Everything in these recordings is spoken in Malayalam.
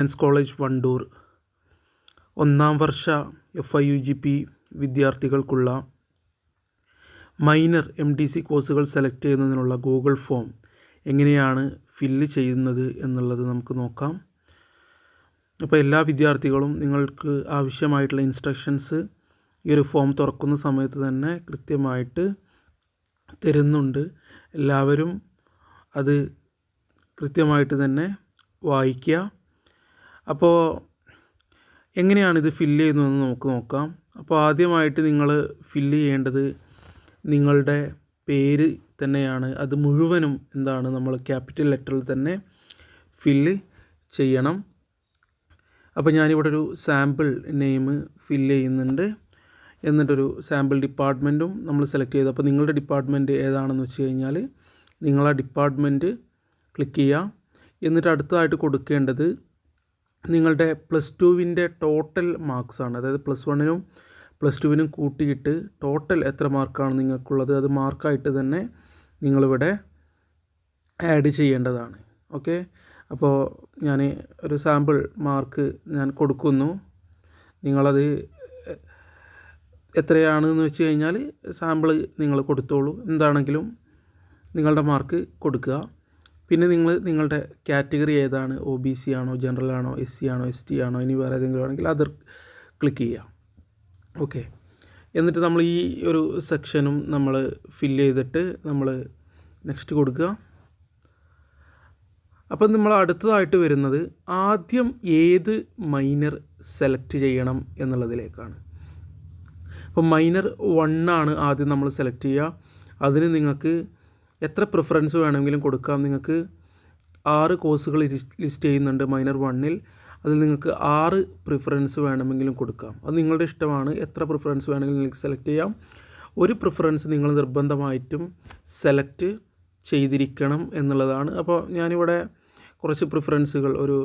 സയൻസ് കോളേജ് വണ്ടൂർ ഒന്നാം വർഷ FIUGP വിദ്യാർത്ഥികൾക്കുള്ള മൈനർ MDC കോഴ്സുകൾ സെലക്ട് ചെയ്യുന്നതിനുള്ള ഗൂഗിൾ ഫോം എങ്ങനെയാണ് ഫില്ല് ചെയ്യുന്നത് എന്നുള്ളത് നമുക്ക് നോക്കാം. അപ്പോൾ എല്ലാ വിദ്യാർത്ഥികളും നിങ്ങൾക്ക് ആവശ്യമായിട്ടുള്ള ഇൻസ്ട്രക്ഷൻസ് ഈ ഒരു ഫോം തുറക്കുന്ന സമയത്ത് തന്നെ കൃത്യമായിട്ട് തരുന്നുണ്ട്. എല്ലാവരും അത് കൃത്യമായിട്ട് തന്നെ വായിക്കുക. അപ്പോൾ എങ്ങനെയാണിത് ഫില്ല് ചെയ്യുന്നതെന്ന് നമുക്ക് നോക്കാം. അപ്പോൾ ആദ്യമായിട്ട് നിങ്ങൾ ഫില്ല് ചെയ്യേണ്ടത് നിങ്ങളുടെ പേര് തന്നെയാണ്. അത് മുഴുവനും നമ്മൾ ക്യാപിറ്റൽ ലെറ്ററിൽ തന്നെ ഫില്ല് ചെയ്യണം. അപ്പോൾ ഞാനിവിടെ ഒരു സാമ്പിൾ നെയിം ഫില്ല് ചെയ്യുന്നുണ്ട്. എന്നിട്ടൊരു സാമ്പിൾ ഡിപ്പാർട്ട്മെൻറ്റും നമ്മൾ സെലക്ട് ചെയ്തു. അപ്പോൾ നിങ്ങളുടെ ഡിപ്പാർട്ട്മെൻറ്റ് ഏതാണെന്ന് വെച്ച് കഴിഞ്ഞാൽ നിങ്ങൾ ആ ഡിപ്പാർട്ട്മെൻറ്റ് ക്ലിക്ക് ചെയ്യുക. എന്നിട്ട് അടുത്തതായിട്ട് കൊടുക്കേണ്ടത് നിങ്ങളുടെ +2 ടോട്ടൽ മാർക്സാണ്. അതായത് +1നും +2നും കൂട്ടിയിട്ട് ടോട്ടൽ എത്ര മാർക്കാണ് നിങ്ങൾക്കുള്ളത് അത് മാർക്കായിട്ട് തന്നെ നിങ്ങളിവിടെ ആഡ് ചെയ്യേണ്ടതാണ്. ഓക്കെ, അപ്പോൾ ഞാൻ ഒരു സാമ്പിൾ മാർക്ക് ഞാൻ കൊടുക്കുന്നു. നിങ്ങളത് എത്രയാണെന്ന് വെച്ച് കഴിഞ്ഞാൽ സാമ്പിൾ നിങ്ങൾ കൊടുത്തോളൂ. എന്താണെങ്കിലും നിങ്ങളുടെ മാർക്ക് കൊടുക്കുക. പിന്നെ നിങ്ങളുടെ കാറ്റഗറി ഏതാണ്, OBC ആണോ, ജനറൽ ആണോ, SC ആണോ, ST ആണോ, ഇനി വേറെ ഏതെങ്കിലും ആണെങ്കിൽ അത് ക്ലിക്ക് ചെയ്യുക. ഓക്കെ, എന്നിട്ട് നമ്മൾ ഈ ഒരു സെക്ഷനും നമ്മൾ ഫില്ല് ചെയ്തിട്ട് നമ്മൾ നെക്സ്റ്റ് കൊടുക്കുക. അപ്പം നമ്മൾ അടുത്തതായിട്ട് വരുന്നത് ആദ്യം ഏത് മൈനർ സെലക്ട് ചെയ്യണം എന്നുള്ളതിലേക്കാണ്. അപ്പോൾ മൈനർ 1 ആണ് ആദ്യം നമ്മൾ സെലക്ട് ചെയ്യുക. അതിന് നിങ്ങൾക്ക് എത്ര പ്രിഫറൻസ് വേണമെങ്കിലും കൊടുക്കാം. നിങ്ങൾക്ക് 6 കോഴ്സുകൾ ലിസ്റ്റ് ചെയ്യുന്നുണ്ട് മൈനർ 1-ൽ. അതിൽ നിങ്ങൾക്ക് 6 പ്രിഫറൻസ് വേണമെങ്കിലും കൊടുക്കാം. അത് നിങ്ങളുടെ ഇഷ്ടമാണ്. എത്ര പ്രിഫറൻസ് വേണമെങ്കിലും നിങ്ങൾക്ക് സെലക്ട് ചെയ്യാം. ഒരു പ്രിഫറൻസ് നിങ്ങൾ നിർബന്ധമായിട്ടും സെലക്ട് ചെയ്തിരിക്കണം എന്നുള്ളതാണ്. അപ്പോൾ ഞാനിവിടെ കുറച്ച് പ്രിഫറൻസുകൾ ഒരു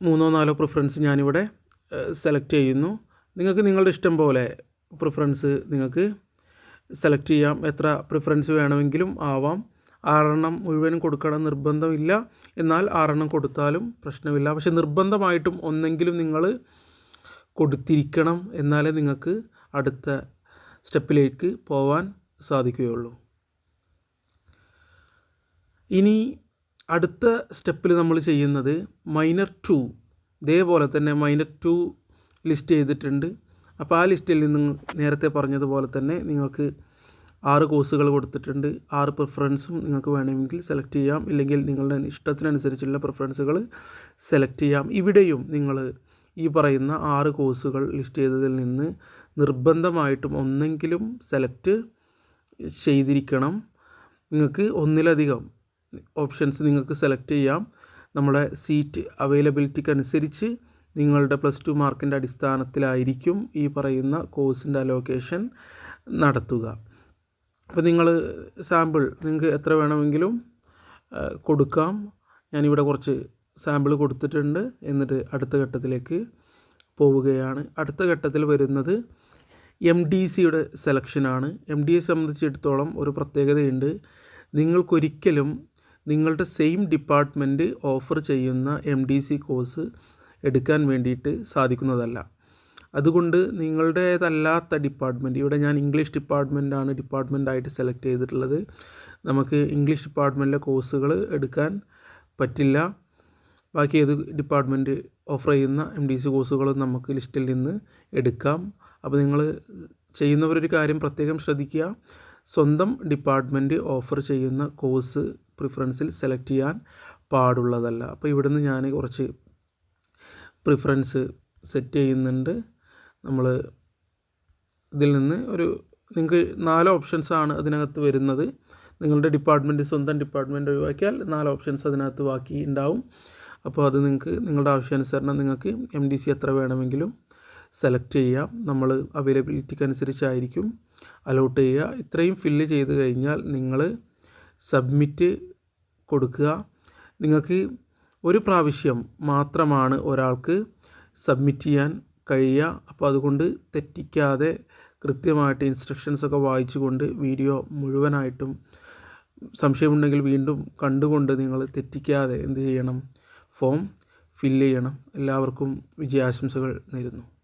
3-4 പ്രിഫറൻസ് ഞാനിവിടെ സെലക്ട് ചെയ്യുന്നു. നിങ്ങൾക്ക് നിങ്ങളുടെ ഇഷ്ടം പോലെ പ്രിഫറൻസ് നിങ്ങൾക്ക് സെലക്ട് ചെയ്യാം. എത്ര പ്രിഫറൻസ് വേണമെങ്കിലും ആവാം. 6 മുഴുവനും കൊടുക്കണം നിർബന്ധമില്ല. എന്നാൽ 6 കൊടുത്താലും പ്രശ്നമില്ല. പക്ഷേ നിർബന്ധമായിട്ടും ഒന്നെങ്കിലും നിങ്ങൾ കൊടുത്തിരിക്കണം. എന്നാലേ നിങ്ങൾക്ക് അടുത്ത സ്റ്റെപ്പിലേക്ക് പോവാൻ സാധിക്കുകയുള്ളൂ. ഇനി അടുത്ത സ്റ്റെപ്പിൽ നമ്മൾ ചെയ്യുന്നത് മൈനർ 2. ഇതേപോലെ തന്നെ മൈനർ 2 ലിസ്റ്റ് ചെയ്തിട്ടുണ്ട്. അപ്പോൾ ആ ലിസ്റ്റിൽ നിന്ന് നേരത്തെ പറഞ്ഞതുപോലെ തന്നെ നിങ്ങൾക്ക് 6 കോഴ്സുകൾ കൊടുത്തിട്ടുണ്ട്. 6 പ്രിഫറൻസും നിങ്ങൾക്ക് വേണമെങ്കിൽ സെലക്ട് ചെയ്യാം. ഇല്ലെങ്കിൽ നിങ്ങളുടെ ഇഷ്ടത്തിനനുസരിച്ചുള്ള പ്രിഫറൻസുകൾ സെലക്ട് ചെയ്യാം. ഇവിടെയും നിങ്ങൾ ഈ പറയുന്ന 6 കോഴ്സുകൾ ലിസ്റ്റ് ചെയ്തതിൽ നിന്ന് നിർബന്ധമായിട്ടും ഒന്നെങ്കിലും സെലക്ട് ചെയ്തിരിക്കണം. നിങ്ങൾക്ക് ഒന്നിലധികം ഓപ്ഷൻസ് നിങ്ങൾക്ക് സെലക്ട് ചെയ്യാം. നമ്മുടെ സീറ്റ് അവൈലബിലിറ്റിക്ക് അനുസരിച്ച് നിങ്ങളുടെ +2 മാർക്കിൻ്റെ അടിസ്ഥാനത്തിലായിരിക്കും ഈ പറയുന്ന കോഴ്സിൻ്റെ അലോക്കേഷൻ നടത്തുക. അപ്പോൾ നിങ്ങൾ സാമ്പിൾ നിങ്ങൾക്ക് എത്ര വേണമെങ്കിലും കൊടുക്കാം. ഞാനിവിടെ കുറച്ച് സാമ്പിൾ കൊടുത്തിട്ടുണ്ട്. എന്നിട്ട് അടുത്ത ഘട്ടത്തിലേക്ക് പോവുകയാണ്. അടുത്ത ഘട്ടത്തിൽ വരുന്നത് MDCയുടെ സെലക്ഷനാണ്. MDയെ സംബന്ധിച്ചിടത്തോളം ഒരു പ്രത്യേകതയുണ്ട്. നിങ്ങൾക്കൊരിക്കലും നിങ്ങളുടെ സെയിം ഡിപ്പാർട്ട്മെൻറ്റ് ഓഫർ ചെയ്യുന്ന MDC കോഴ്സ് എടുക്കാൻ വേണ്ടിയിട്ട് സാധിക്കുന്നതല്ല. അതുകൊണ്ട് നിങ്ങളുടേതല്ലാത്ത ഡിപ്പാർട്ട്മെൻറ്റ്, ഇവിടെ ഞാൻ ഇംഗ്ലീഷ് ഡിപ്പാർട്ട്മെൻറ്റായിട്ട് സെലക്ട് ചെയ്തിട്ടുള്ളത്. നമുക്ക് ഇംഗ്ലീഷ് ഡിപ്പാർട്ട്മെൻറ്റിലെ കോഴ്സുകൾ എടുക്കാൻ പറ്റില്ല. ബാക്കി ഏത് ഡിപ്പാർട്ട്മെൻറ്റ് ഓഫർ ചെയ്യുന്ന MDC കോഴ്സുകളും നമുക്ക് ലിസ്റ്റിൽ നിന്ന് എടുക്കാം. അപ്പോൾ നിങ്ങൾ ചെയ്യുന്നവരൊരു കാര്യം പ്രത്യേകം ശ്രദ്ധിക്കുക. സ്വന്തം ഡിപ്പാർട്ട്മെൻറ്റ് ഓഫർ ചെയ്യുന്ന കോഴ്സ് പ്രിഫറൻസിൽ സെലക്ട് ചെയ്യാൻ പാടുള്ളതല്ല. അപ്പോൾ ഇവിടുന്ന് ഞാൻ കുറച്ച് പ്രിഫറൻസ് സെറ്റ് ചെയ്യുന്നുണ്ട്. നമ്മൾ ഇതിൽ നിന്ന് നിങ്ങൾക്ക് 4 ഓപ്ഷൻസാണ് അതിനകത്ത് വരുന്നത്. നിങ്ങളുടെ സ്വന്തം ഡിപ്പാർട്ട്മെൻറ്റ് ഒഴിവാക്കിയാൽ 4 ഓപ്ഷൻസ് അതിനകത്ത് ബാക്കി ഉണ്ടാവും. അപ്പോൾ അത് നിങ്ങളുടെ ആവശ്യാനുസരണം നിങ്ങൾക്ക് MDC എത്ര വേണമെങ്കിലും സെലക്ട് ചെയ്യാം. നമ്മൾ അവൈലബിലിറ്റിക്ക് അനുസരിച്ചായിരിക്കും അലോട്ട് ചെയ്യുക. ഇത്രയും ഫില്ല് ചെയ്ത് കഴിഞ്ഞാൽ നിങ്ങൾ സബ്മിറ്റ് കൊടുക്കുക. നിങ്ങൾക്ക് ഒരു പ്രാവശ്യം മാത്രമാണ് ഒരാൾക്ക് സബ്മിറ്റ് ചെയ്യാൻ കഴിയുക. അപ്പോൾ അതുകൊണ്ട് തെറ്റിക്കാതെ കൃത്യമായിട്ട് ഇൻസ്ട്രക്ഷൻസൊക്കെ വായിച്ചുകൊണ്ട് വീഡിയോ മുഴുവനായിട്ടും സംശയമുണ്ടെങ്കിൽ വീണ്ടും കണ്ടുകൊണ്ട് നിങ്ങൾ തെറ്റിക്കാതെ എന്ത് ചെയ്യണം, ഫോം ഫില്ല് ചെയ്യണം. എല്ലാവർക്കും വിജയാശംസകൾ നേരുന്നു.